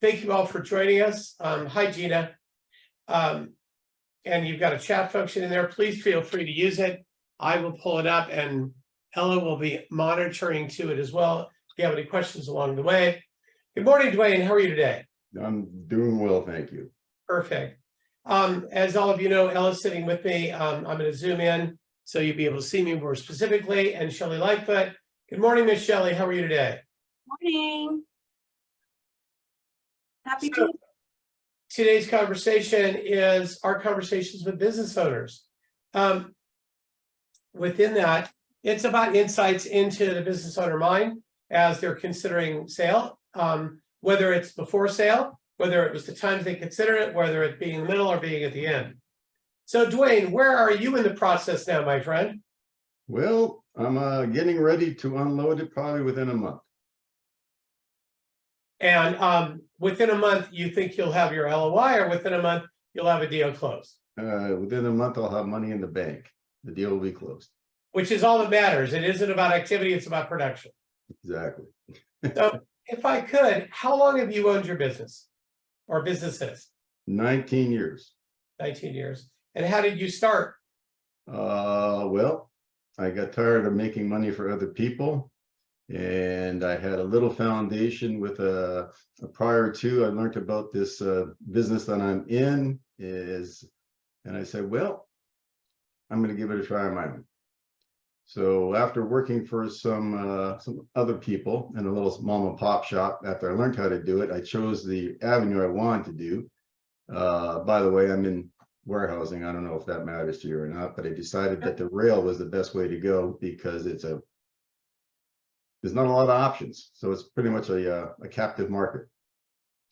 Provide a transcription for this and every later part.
Thank you all for joining us. Hi, Gina. And you've got a chat function in there. Please feel free to use it. I will pull it up and Ella will be monitoring to it as well. If you have any questions along the way. Good morning, Duane. How are you today? I'm doing well, thank you. Perfect. As all of you know, Ella's sitting with me. I'm going to zoom in so you'll be able to see me more specifically. And Shelley Lightfoot. Good morning, Miss Shelley. How are you today? Morning. Happy So, to. Today's conversation is our conversations with business owners. Within that, it's about insights into the business owner mind as they're considering sale, whether it's before sale, whether it was the times they consider it, whether it being in the middle or being at the end. So, Duane, where are you in the process now, my friend? Well, I'm getting ready to unload it probably within a month. And within a month, you think you'll have your LOI, or within a month, you'll have a deal closed? Within a month, I'll have money in the bank. The deal will be closed. Which is all that matters. It isn't about activity, it's about production. Exactly. So if I could, how long have you owned your business or businesses? 19 years. 19 years. And how did you start? Well, I got tired of making money for other people. And I had a little foundation with prior to I learned about this business that I'm in and I said, well, I'm going to give it a try on my own. So after working for some other people in a little mom and pop shop, after I learned how to do it, I chose the avenue I wanted to do. By the way, I'm in warehousing. I don't know if that matters to you or not, but I decided that the rail was the best way to go because there's not a lot of options. So it's pretty much a captive market.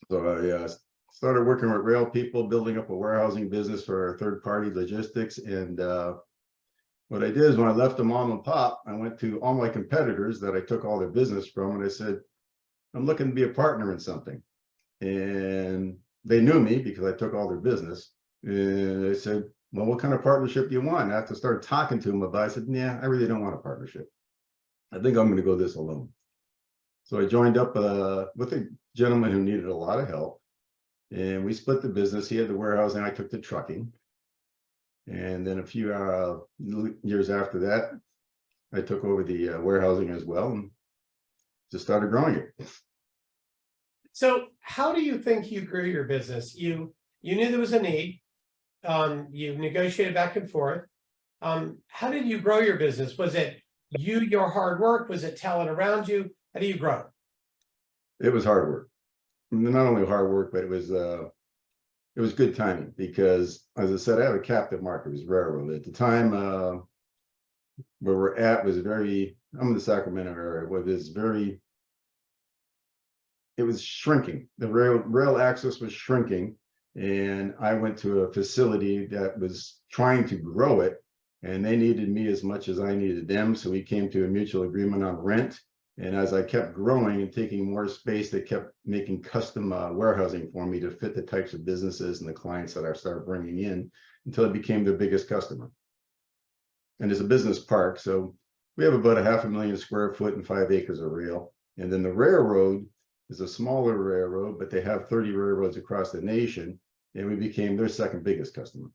So I started working with rail people, building up a warehousing business for third-party logistics. And what I did is when I left the mom and pop, I went to all my competitors that I took all their business from, and I said, I'm looking to be a partner in something. And they knew me because I took all their business. And they said, well, what kind of partnership do you want? I have to start talking to them about it. I said, yeah, I really don't want a partnership. I think I'm going to go this alone. So I joined up with a gentleman who needed a lot of help. And we split the business. He had the warehousing, I took the trucking. And then a few years after that, I took over the warehousing as well and just started growing it. So how do you think you grew your business? You knew there was a need. You negotiated back and forth. How did you grow your business? Was it your hard work? Was it talent around you? How do you grow? It was hard work. Not only hard work, but it was good timing because, as I said, I have a captive market. It was railroad at the time. Where we're at was I'm in the Sacramento area. It was shrinking. The rail access was shrinking, and I went to a facility that was trying to grow it, and they needed me as much as I needed them. So we came to a mutual agreement on rent. And as I kept growing and taking more space, they kept making custom warehousing for me to fit the types of businesses and the clients that I started bringing in until it became their biggest customer. And it's a business park. So we have about 500,000 square foot and 5 acres of rail. And then the railroad is a smaller railroad, but they have 30 railroads across the nation. And we became their second biggest customer.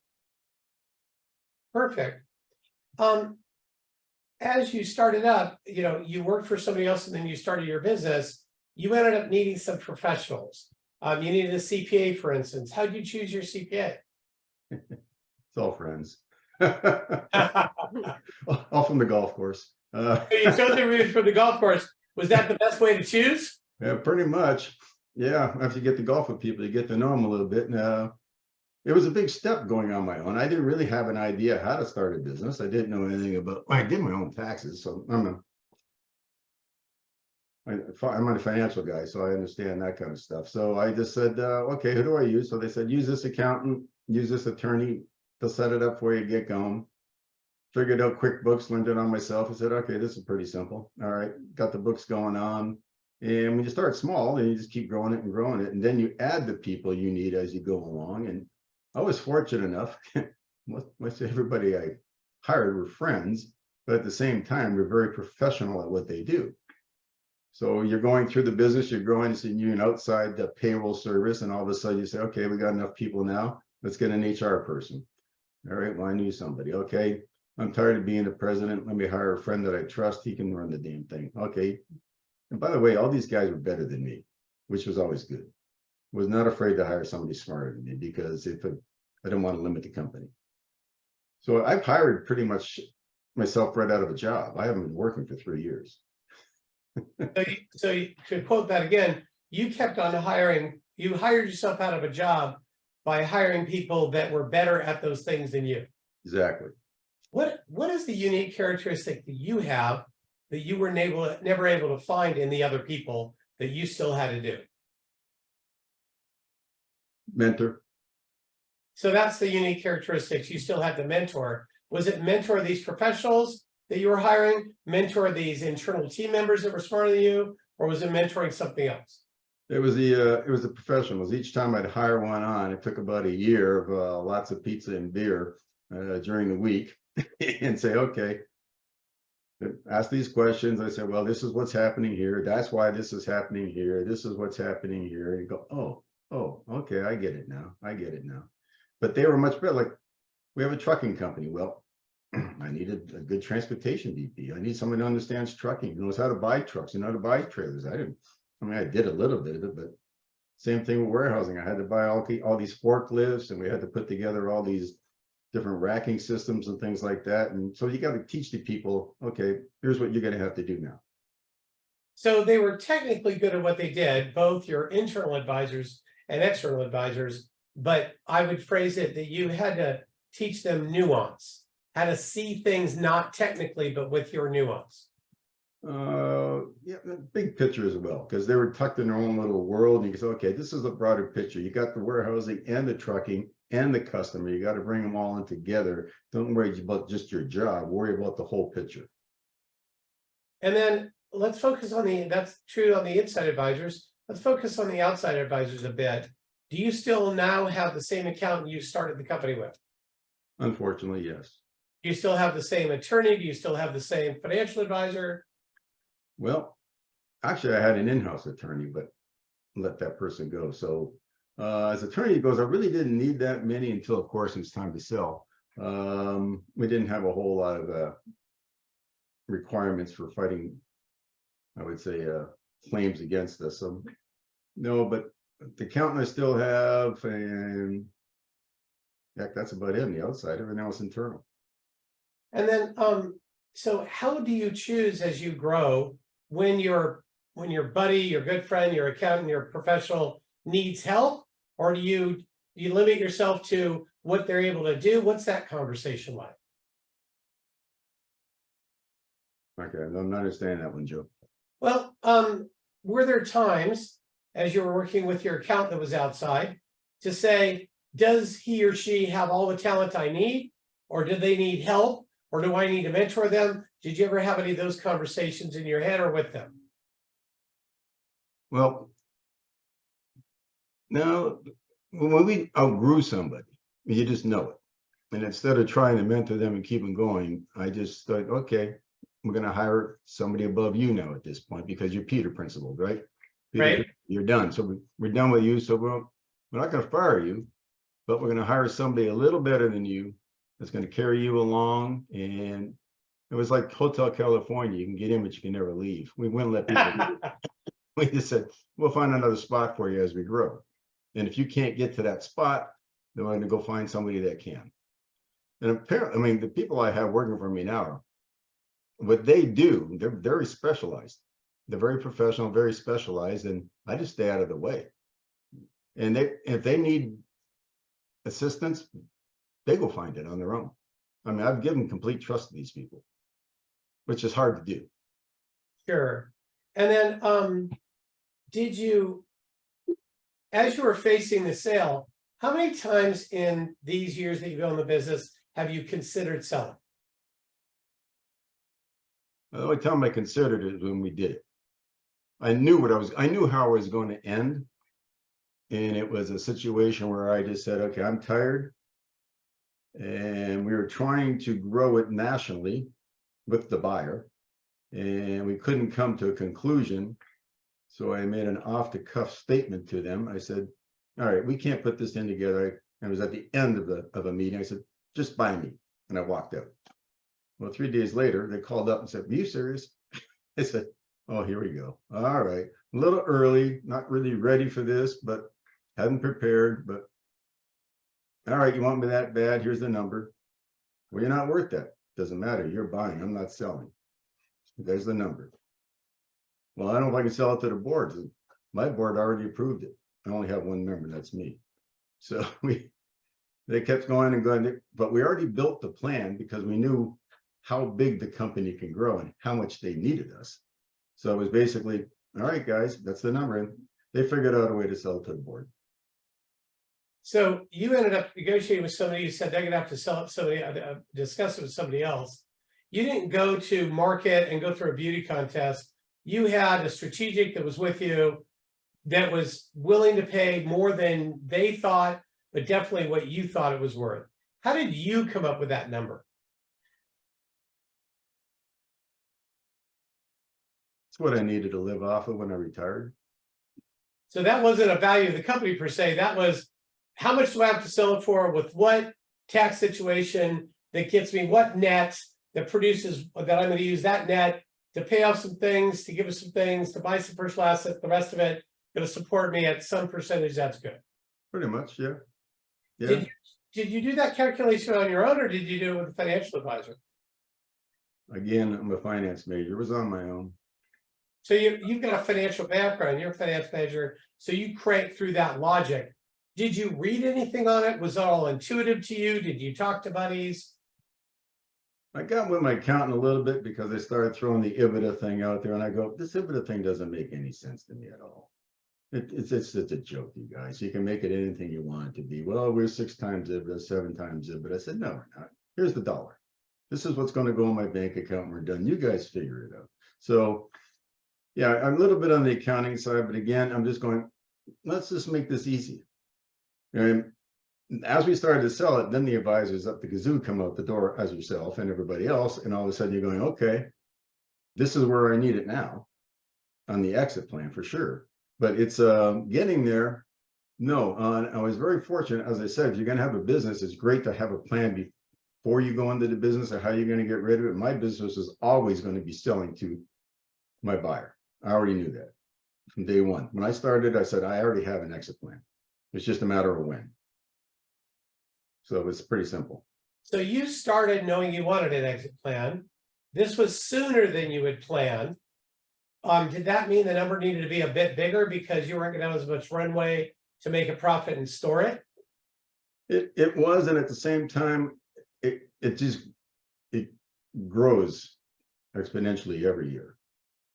Perfect. As you started up, you worked for somebody else and then you started your business, you ended up needing some professionals. You needed a CPA, for instance. How did you choose your CPA? It's all friends. All from the golf course. You chose it from the golf course. Was that the best way to choose? Yeah, pretty much. Yeah, after you get to golf with people, you get to know them a little bit. It was a big step going on my own. I didn't really have an idea how to start a business. I didn't know anything about. I did my own taxes, so I'm a financial guy, so I understand that kind of stuff. So I just said, okay, who do I use? So they said, use this accountant, use this attorney to set it up for you, get going. Figured out QuickBooks, learned it on myself. I said, okay, this is pretty simple. All right, got the books going on. And when you start small, and you just keep growing it, and then you add the people you need as you go along. And I was fortunate enough, most everybody I hired were friends, but at the same time, we're very professional at what they do. So you're going through the business, you're growing, so you're an outside the payroll service, and all of a sudden you say, okay, we got enough people now. Let's get an HR person. All right, well, I knew somebody. Okay, I'm tired of being the president. Let me hire a friend that I trust. He can run the damn thing. Okay. And by the way, all these guys were better than me, which was always good. Was not afraid to hire somebody smarter than me because I didn't want to limit the company. So I've hired pretty much myself right out of a job. I haven't been working for 3 years. To quote that again, you kept on hiring, you hired yourself out of a job by hiring people that were better at those things than you. Exactly. What is the unique characteristic that you have that you were never able to find in the other people that you still had to do? Mentor. So that's the unique characteristics you still had to mentor. Was it mentor these professionals that you were hiring, mentor these internal team members that were smarter than you, or was it mentoring something else? It was the professionals. Each time I'd hire one on, it took about a year of lots of pizza and beer during the week, and say, okay, ask these questions. I said, well, this is what's happening here. That's why this is happening here. This is what's happening here. And you go, oh, okay, I get it now. I get it now. But they were much better. Like, we have a trucking company. Well, I needed a good transportation VP. I need someone who understands trucking, knows how to buy trucks, how to buy trailers. I did a little bit of it, but same thing with warehousing. I had to buy all these forklifts, and we had to put together all these different racking systems and things like that. And so you got to teach the people, okay, here's what you're going to have to do now. So they were technically good at what they did, both your internal advisors and external advisors, but I would phrase it that you had to teach them nuance, how to see things not technically, but with your nuance. Yeah, the big picture as well, because they were tucked in their own little world. And you can say, okay, this is the broader picture. You got the warehousing and the trucking and the customer. You got to bring them all in together. Don't worry about just your job. Worry about the whole picture. And then let's focus on that's true on the inside advisors. Let's focus on the outside advisors a bit. Do you still now have the same accountant you started the company with? Unfortunately, yes. Do you still have the same attorney? Do you still have the same financial advisor? Well, actually, I had an in-house attorney, but let that person go. So as attorney goes, I really didn't need that many until, of course, it's time to sell. We didn't have a whole lot of requirements for fighting, I would say, claims against us. So no, but the accountant I still have, and heck, that's about it on the outside. Everything else internal. And then, so how do you choose as you grow when your buddy, your good friend, your accountant, your professional needs help, or do you limit yourself to what they're able to do? What's that conversation like? Okay, I'm not understanding that one, Joe. Well, were there times as you were working with your accountant that was outside to say, does he or she have all the talent I need, or do they need help, or do I need to mentor them? Did you ever have any of those conversations in your head or with them? Well, no, when we outgrew somebody, you just know it. And instead of trying to mentor them and keep them going, I just thought, okay, we're going to hire somebody above you now at this point because you're Peter principal, right? Peter, Right. You're done. So we're done with you. So we're not going to fire you, but we're going to hire somebody a little better than you that's going to carry you along. And it was like Hotel California. You can get in, but you can never leave. We wouldn't let people. We just said, we'll find another spot for you as we grow. And if you can't get to that spot, then we're going to go find somebody that can. And apparently, I mean, the people I have working for me now, what they do, they're very specialized. They're very professional, very specialized, and I just stay out of the way. And if they need assistance, they go find it on their own. I mean, I've given complete trust to these people, which is hard to do. Sure. And then, did you, as you were facing the sale, how many times in these years that you've been in the business have you considered selling? The only time I considered it was when we did it. I knew how I was going to end. And it was a situation where I just said, okay, I'm tired. And we were trying to grow it nationally with the buyer. And we couldn't come to a conclusion. So I made an off-the-cuff statement to them. I said, all right, we can't put this in together. It was at the end of a meeting. I said, just buy me. And I walked out. Well, 3 days later, they called up and said, are you serious? I said, oh, here we go. All right. A little early, not really ready for this, but hadn't prepared. But all right, you want me that bad? Here's the number. Well, you're not worth that. Doesn't matter. You're buying. I'm not selling. There's the number. Well, I don't know if I can sell it to the board. My board already approved it. I only have one member, that's me. So they kept going and going, but we already built the plan because we knew how big the company can grow and how much they needed us. So it was basically, all right, guys, that's the number. And they figured out a way to sell it to the board. So you ended up negotiating with somebody. You said they're going to have to sell it to somebody, discuss it with somebody else. You didn't go to market and go through a beauty contest. You had a strategic that was with you that was willing to pay more than they thought, but definitely what you thought it was worth. How did you come up with that number? It's what I needed to live off of when I retired. So that wasn't a value of the company per se. That was, how much do I have to sell it for, with what tax situation that gets me what net that produces that I'm going to use that net to pay off some things, to give us some things, to buy some personal assets, the rest of it going to support me at some percentage. That's good. Pretty much, yeah. Yeah. Did you do that calculation on your own, or did you do it with a financial advisor? Again, I'm a finance major. It was on my own. So you've got a financial background. You're a finance major, so you crank through that logic. Did you read anything on it? Was it all intuitive to you? Did you talk to buddies? I got with my accountant a little bit because they started throwing the EBITDA thing out there, and I go, this EBITDA thing doesn't make any sense to me at all. It's just a joke, you guys. You can make it anything you want it to be. Well, we're 6 times EBITDA, 7 times EBITDA. I said, no, we're not. Here's the dollar. This is what's going to go in my bank account when we're done. You guys figure it out. So, yeah, I'm a little bit on the accounting side, but again, I'm just going, let's just make this easy. And as we started to sell it, then the advisors up the kazoo come out the door, as yourself and everybody else, and all of a sudden you're going, okay, this is where I need it now on the exit plan for sure. But it's getting there. No, I was very fortunate. As I said, if you're going to have a business, it's great to have a plan before you go into the business or how you're going to get rid of it. My business is always going to be selling to my buyer. I already knew that from day one. When I started, I said, I already have an exit plan. It's just a matter of when. So it's pretty simple. So you started knowing you wanted an exit plan. This was sooner than you had planned. Did that mean the number needed to be a bit bigger because you weren't going to have as much runway to make a profit and store it? It was, and at the same time, it grows exponentially every year.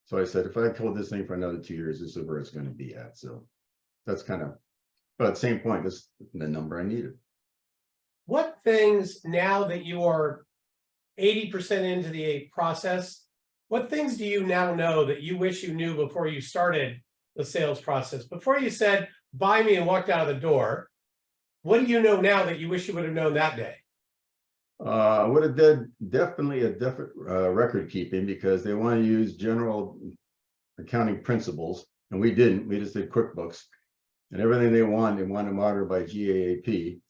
So I said, if I hold this thing for another 2 years, this is where it's going to be at. So that's kind of, but at the same point, this is the number I needed. What things, now that you are 80% into the process, what things do you now know that you wish you knew before you started the sales process? Before you said, buy me and walked out of the door, what do you know now that you wish you would have known that day? I would have did definitely a different record keeping, because they want to use general accounting principles, and we didn't. We just did QuickBooks, and everything they want to monitor by GAAP.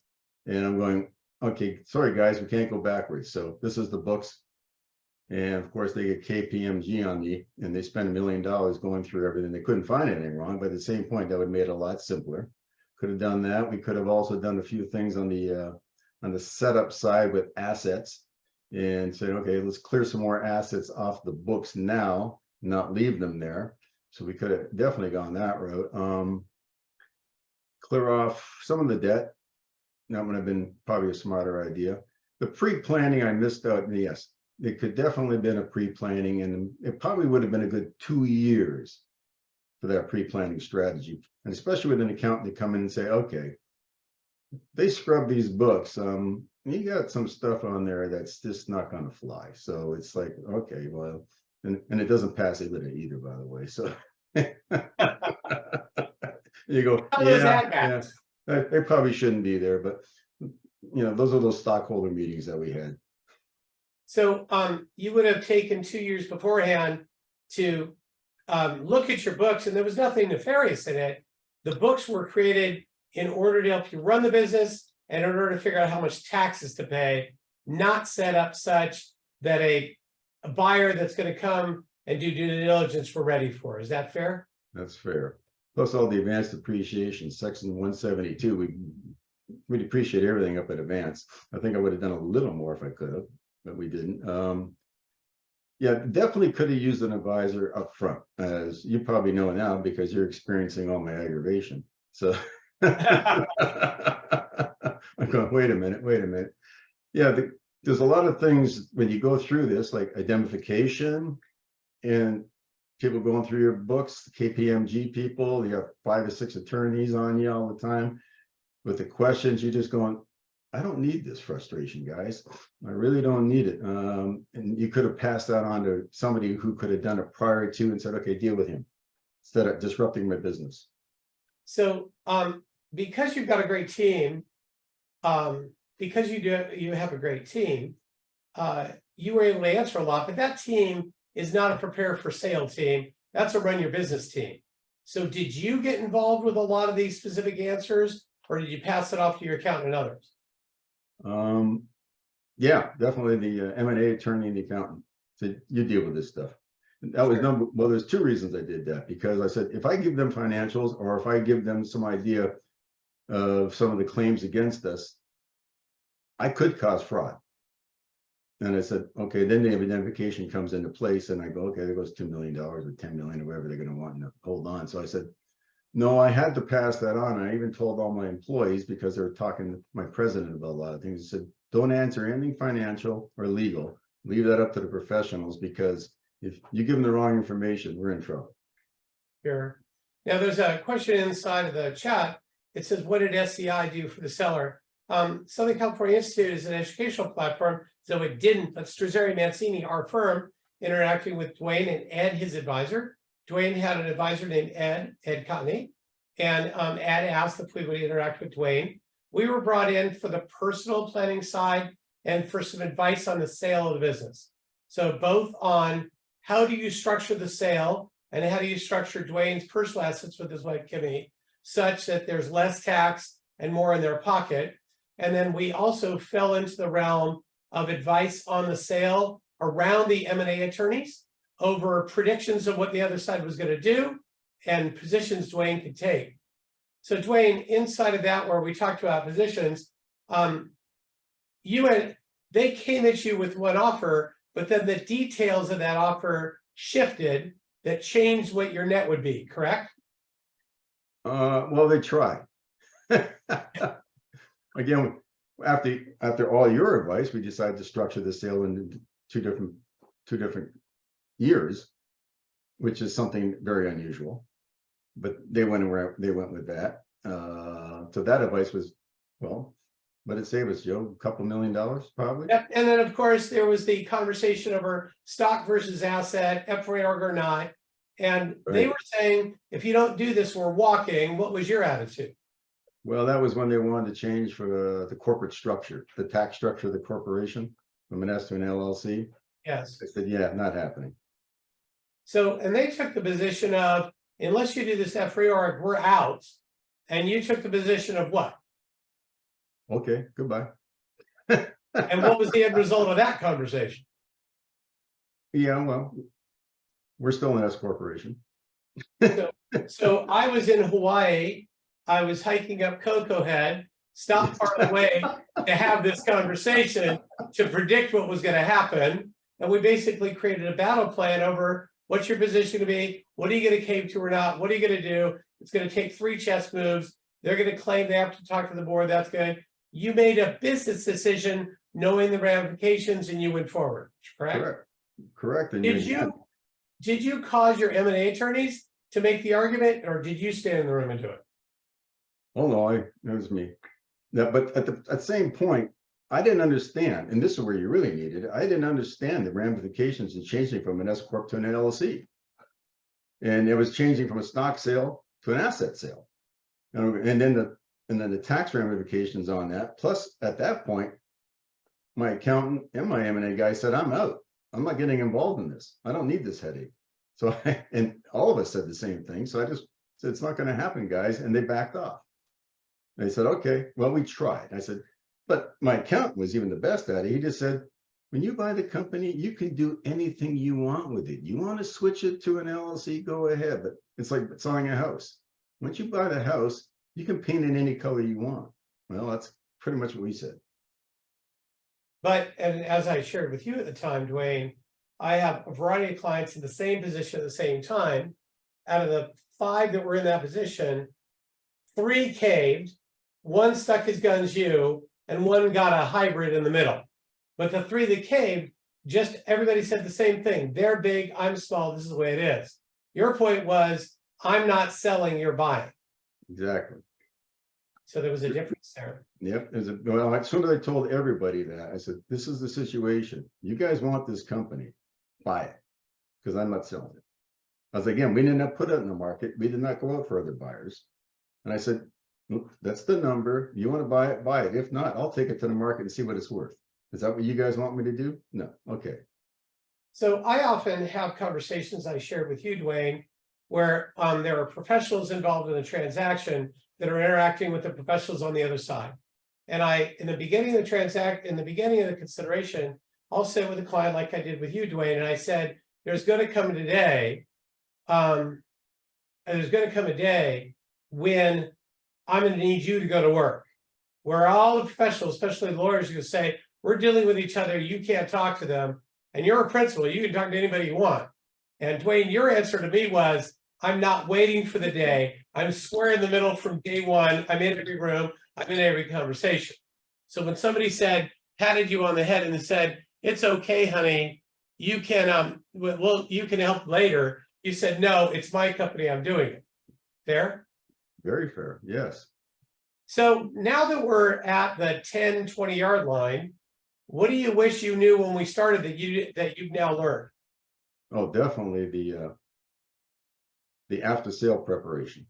And I'm going, okay, sorry guys, we can't go backwards. So this is the books. And of course they get KPMG on me, and they spend $1 million going through everything. They couldn't find anything wrong, but at the same point, that would have made it a lot simpler. Could have done that. We could have also done a few things on the setup side with assets, and said, okay, let's clear some more assets off the books now, not leave them there. So we could have definitely gone that route. Clear off some of the debt. That would have been probably a smarter idea. The pre-planning I missed out. Yes, it could definitely have been a pre-planning, and it probably would have been a good 2 years for that pre-planning strategy. And especially with an accountant to come in and say, okay, they scrub these books. You got some stuff on there that's just not going to fly. So it's like, okay, well, and it doesn't pass EBITDA either, by the way. So you go, yeah. They probably shouldn't be there, but you know, those are those stockholder meetings that we had. So you would have taken 2 years beforehand to look at your books, and there was nothing nefarious in it. The books were created in order to help you run the business and in order to figure out how much taxes to pay, not set up such that a buyer that's going to come and do due diligence we're ready for. Is that fair? That's fair. Plus all the advanced depreciation, section 172, we'd appreciate everything up in advance. I think I would have done a little more if I could have, but we didn't. Yeah, definitely could have used an advisor up front, as you probably know now because you're experiencing all my aggravation. So I'm going, wait a minute. Yeah, there's a lot of things when you go through this, like identification and people going through your books, KPMG people, you have 5 or 6 attorneys on you all the time with the questions. You're just going, I don't need this frustration, guys. I really don't need it. And you could have passed that on to somebody who could have done it prior to and said, okay, deal with him instead of disrupting my business. So because you've got a great team, because you have a great team, you were able to answer a lot, but that team is not a prepare for sale team. That's a run your business team. So did you get involved with a lot of these specific answers, or did you pass it off to your accountant and others? Yeah, definitely the M&A attorney and the accountant. So you deal with this stuff. And that was Sure. well, there's 2 reasons I did that, because I said, if I give them financials or if I give them some idea of some of the claims against us, I could cause fraud. And I said, okay, then the identification comes into place and I go, okay, there goes $2 million or 10 million or whatever they're going to want to hold on. So I said, no, I had to pass that on. I even told all my employees, because they were talking to my president about a lot of things. I said, don't answer anything financial or legal. Leave that up to the professionals, because if you give them the wrong information, we're in trouble. Sure. Now there's a question inside of the chat. It says, what did SCI do for the seller? Southern California Institute is an educational platform, so it didn't. But Strazzeri Mancini, our firm, interacting with Duane and Ed, his advisor. Duane had an advisor named Ed Cotney, and Ed asked if we would interact with Duane. We were brought in for the personal planning side and for some advice on the sale of the business. So both on how do you structure the sale and how do you structure Duane's personal assets with his wife, Kimmy, such that there's less tax and more in their pocket. And then we also fell into the realm of advice on the sale around the M&A attorneys over predictions of what the other side was going to do and positions Duane could take. So Duane, inside of that, where we talked about positions, they came at you with one offer, but then the details of that offer shifted that changed what your net would be, correct? Well, they tried. Again, after all your advice, we decided to structure the sale into two different years, which is something very unusual. But they went with that. So that advice was, well, what did it save us, Joe? A couple $1 million, probably. Yep. And then, of course, there was the conversation over stock versus asset, FRA or not. And they were saying, if you don't do this, we're walking. What was your attitude? Well, that was when they wanted to change for the corporate structure, the tax structure of the corporation from an S to an LLC. Yes. I said, yeah, not happening. So, and they took the position of, unless you do this FRA org, we're out. And you took the position of what? Okay, goodbye. And what was the end result of that conversation? Yeah, well, we're still an S corporation. So I was in Hawaii. I was hiking up Cocoa Head, stopped part of the way to have this conversation to predict what was going to happen. And we basically created a battle plan over what's your position to be, what are you going to cave to or not, what are you going to do? It's going to take 3 chess moves. They're going to claim they have to talk to the board. That's good. You made a business decision knowing the ramifications and you went forward, correct? Correct. And did you cause your M&A attorneys to make the argument, or did you stand in the room and do it? Oh no, it was me. Yeah, but at the same point, I didn't understand, and this is where you really needed it. I didn't understand the ramifications of changing from an S corp to an LLC, and it was changing from a stock sale to an asset sale, and then the tax ramifications on that. Plus, at that point, my accountant and my M&A guy said, "I'm out. I'm not getting involved in this. I don't need this headache." So, and all of us said the same thing. So I just said, it's not going to happen, guys. And they backed off. They said, okay, well, we tried. I said, but my accountant was even the best at it. He just said, when you buy the company, you can do anything you want with it. You want to switch it to an LLC, go ahead. But it's like selling a house. Once you buy the house, you can paint it any color you want. Well, that's pretty much what we said. But, and as I shared with you at the time, Duane, I have a variety of clients in the same position at the same time. Out of the 5 that were in that position, 3 caved, 1 stuck his guns you, and 1 got a hybrid in the middle. But the 3 that caved, just everybody said the same thing. They're big, I'm small, this is the way it is. Your point was, I'm not selling, you're buying. Exactly. So there was a difference there. Yep. Well, as soon as I told everybody that, I said, this is the situation. You guys want this company, buy it, because I'm not selling it. I was again, we did not put it in the market. We did not go out for other buyers. And I said, look, that's the number. You want to buy it, buy it. If not, I'll take it to the market and see what it's worth. Is that what you guys want me to do? No. Okay. So I often have conversations I shared with you, Duane, where there are professionals involved in the transaction that are interacting with the professionals on the other side. And in the beginning of the consideration, I'll sit with a client like I did with you, Duane, and I said, there's going to come a day, when I'm going to need you to go to work, where all the professionals, especially lawyers, are going to say, we're dealing with each other, you can't talk to them, and you're a principal, you can talk to anybody you want. And Duane, your answer to me was, I'm not waiting for the day. I'm square in the middle from day one. I'm in every room. I'm in every conversation. So when somebody patted you on the head and said, it's okay, honey, you can, you can help later. You said, no, it's my company, I'm doing it. Fair? Very fair. Yes. So now that we're at the 10, 20-yard line, what do you wish you knew when we started that you've now learned? Oh, definitely the after sale preparation.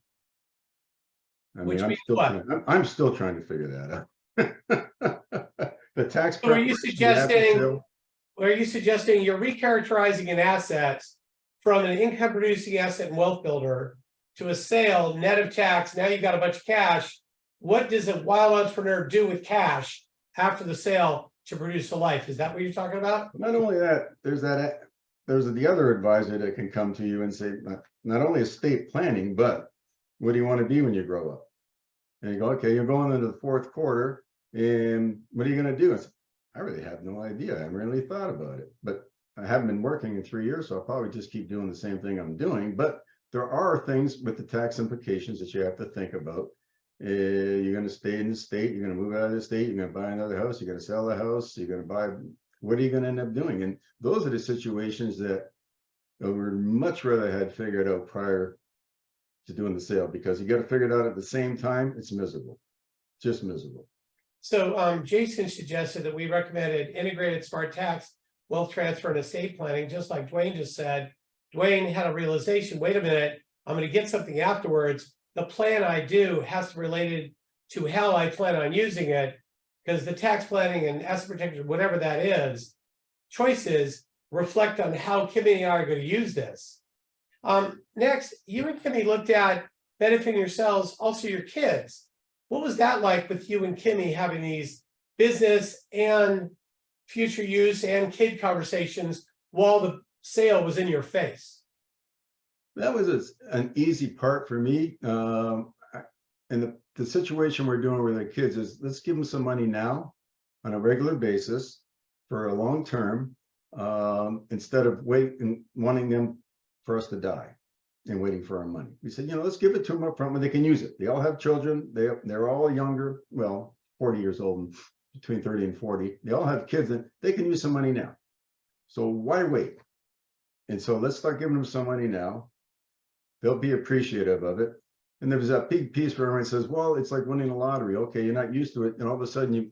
I mean, I'm still trying to figure that out. The tax. So are you suggesting you're recharacterizing an asset from an income producing asset and wealth builder to a sale net of tax? Now you've got a bunch of cash. What does a wild entrepreneur do with cash after the sale to produce a life? Is that what you're talking about? Not only that, there's the other advisor that can come to you and say, not only estate planning, but what do you want to be when you grow up? And you go, okay, you're going into the 4th quarter, and what are you going to do? I really have no idea. I haven't really thought about it, but I haven't been working in 3 years, so I'll probably just keep doing the same thing I'm doing. But there are things with the tax implications that you have to think about. You're going to stay in the state, you're going to move out of the state, you're going to buy another house, you're going to sell a house, you're going to buy, what are you going to end up doing? And those are the situations that I would much rather had figured out prior to doing the sale, because you got to figure it out at the same time. It's miserable, just miserable. So Jason suggested that we recommended integrated smart tax, wealth transfer, and estate planning, just like Duane just said. Duane had a realization, wait a minute, I'm going to get something afterwards. The plan I do has to be related to how I plan on using it, because the tax planning and asset protection, whatever that is, choices reflect on how Kimmy and I are going to use this. Next, you and Kimmy looked at benefiting yourselves, also your kids. What was that like with you and Kimmy having these business and future use and kid conversations while the sale was in your face? That was an easy part for me. And the situation we're doing with the kids is, let's give them some money now on a regular basis for a long term, instead of wanting them for us to die and waiting for our money. We said, let's give it to them up front when they can use it. They all have children. They're all younger, well, 40 years old, and between 30 and 40. They all have kids, and they can use some money now. So why wait? And so let's start giving them some money now. They'll be appreciative of it. And there was that big piece where everyone says, well, it's like winning the lottery. Okay, you're not used to it. And all of a sudden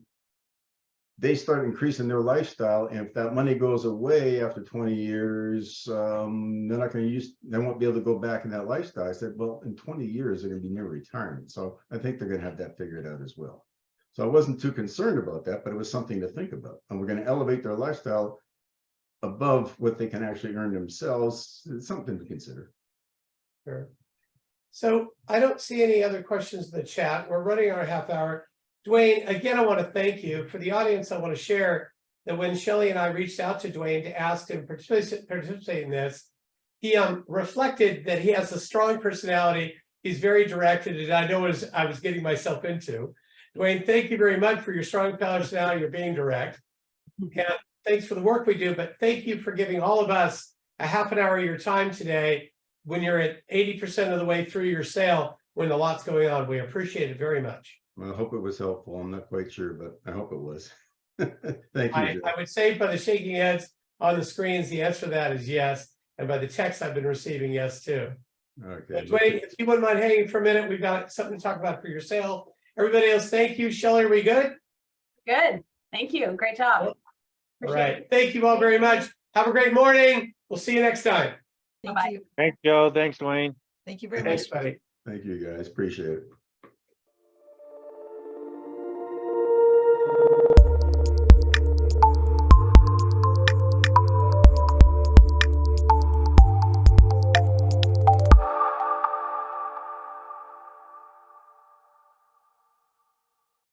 they start increasing their lifestyle. And if that money goes away after 20 years, they're not going to they won't be able to go back in that lifestyle. I said, well, in 20 years, they're going to be near retirement. So I think they're going to have that figured out as well. So I wasn't too concerned about that, but it was something to think about. And we're going to elevate their lifestyle above what they can actually earn themselves, it's something to consider. Sure. So I don't see any other questions in the chat. We're running our half hour. Duane, again, I want to thank you. For the audience, I want to share that when Shelley and I reached out to Duane to ask him to participate in this, he reflected that he has a strong personality. He's very directed, and I know as I was getting myself into. Duane, thank you very much for your strong personality. You're being direct. And thanks for the work we do, but thank you for giving all of us a half an hour of your time today when you're at 80% of the way through your sale, when a lot's going on. We appreciate it very much. Well, I hope it was helpful. I'm not quite sure, but I hope it was. Thank you, Joe. I would say by the shaking heads on the screens, the answer to that is yes. And by the text I've been receiving, yes, too. Okay. Duane, if you wouldn't mind hanging for a minute, we've got something to talk about for your sale. Everybody else, thank you. Shelley, are we good? Good. Thank you. Great job. All Appreciate right. it. Thank you all very much. Have a great morning. We'll see you next time. Bye-bye. Thanks, Joe. Thanks, Dwayne. Thank you very much. Thanks, buddy. Thank you, guys. Appreciate it.